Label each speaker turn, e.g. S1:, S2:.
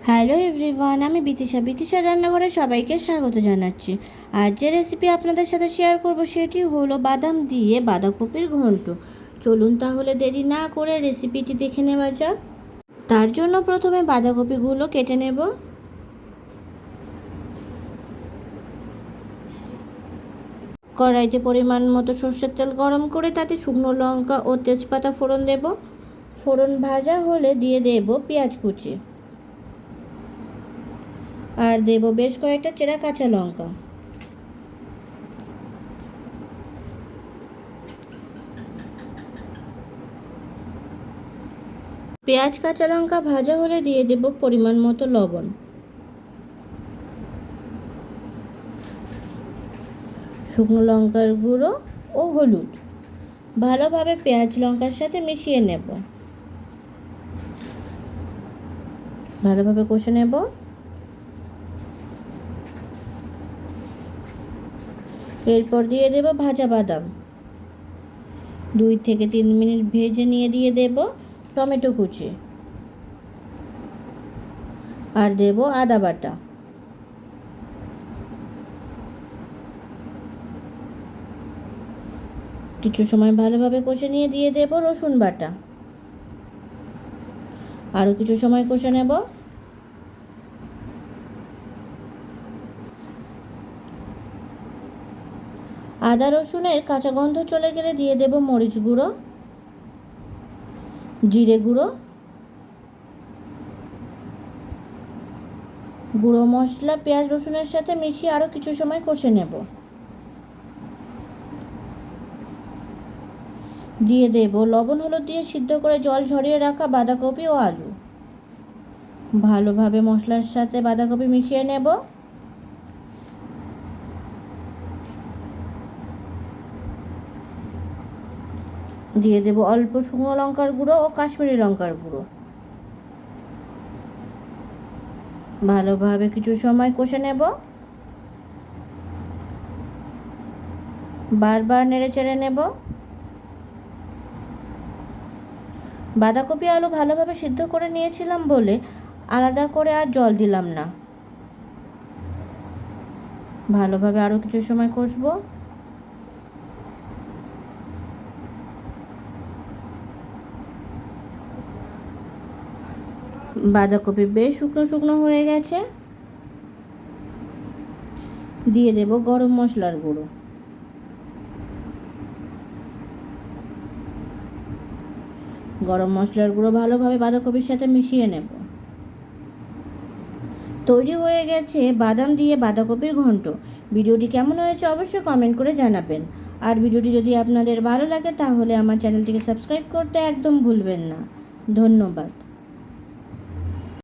S1: Hello everyone, আমি বিতিশা রান্নাঘরে সবাইকে স্বাগত জানাচ্ছি। আজ যে রেসিপি আপনাদের সাথে শেয়ার করব সেটি হলো বাদাম দিয়ে বাঁধাকপির ঘন্ট। চলুন তাহলে দেরি না করে রেসিপিটি দেখে নেওয়া যাক। তার জন্য প্রথমে বাঁধাকপিগুলো কেটে নেব। কড়াইতে পরিমাণ মতো সর্ষের তেল গরম করে তাতে শুকনো লঙ্কা ও তেজপাতা ফোড়ন দেব। ফোড়ন ভাজা হলে দিয়ে দেব পেঁয়াজ কুচি আর দেব বেশ কয়েকটা চেরা কাঁচা লঙ্কা। পেঁয়াজ কাঁচা লঙ্কা ভাজা হলে দিয়ে দেব পরিমাণ মতো লবণ, শুকনো লঙ্কার গুঁড়ো ও হলুদ। ভালোভাবে পেঁয়াজ লঙ্কার সাথে মিশিয়ে নেব, ভালোভাবে কষে নেব। এরপর দিয়ে দেব ভাজা বাদাম। 2 থেকে 3 মিনিট ভেজে নিয়ে দিয়ে দেব টমেটো কুচি আর দেব আদা বাটা। কিছু সময় ভালোভাবে কষে নিয়ে দিয়ে দেব রসুন বাটা। আরও কিছু সময় কষে নেব। আদা রসুনের কাঁচা গন্ধ চলে গেলে দিয়ে দেব মরিচ গুঁড়ো, জিরে গুঁড়ো, গুঁড়ো মশলা পেঁয়াজ রসুনের সাথে মিশিয়ে আরও কিছু সময় কষে নেব। দিয়ে দেব লবণ হলুদ দিয়ে সিদ্ধ করে জল ঝরিয়ে রাখা বাঁধাকপি ও আলু। ভালোভাবে মশলার সাথে বাঁধাকপি মিশিয়ে নেব। দিয়ে দেব অল্প শুকনো লঙ্কার গুঁড়ো ও কাশ্মীরি লঙ্কার গুঁড়ো। ভালোভাবে কিছু সময় কষে নেব। বারবার নেড়ে চেড়ে নেব। বাঁধাকপি আলু ভালোভাবে সিদ্ধ করে নিয়েছিলাম বলে আলাদা করে আর জল দিলাম না। ভালোভাবে আরও কিছু সময় কষবো। বাঁধাকপি বেশ শুকনো শুকনো হয়ে গেছে। দিয়ে দেব গরম মশলার গুঁড়ো, গরম মশলার গুঁড়ো ভালোভাবে বাঁধাকপির সাথে মিশিয়ে নেব। তৈরি হয়ে গেছে বাদাম দিয়ে বাঁধাকপির ঘন্ট। ভিডিওটি কেমন হয়েছে অবশ্যই কমেন্ট করে জানাবেন। আর ভিডিওটি যদি আপনাদের ভালো লাগে তাহলে আমার চ্যানেলটিকে সাবস্ক্রাইব করতে একদম ভুলবেন না। ধন্যবাদ।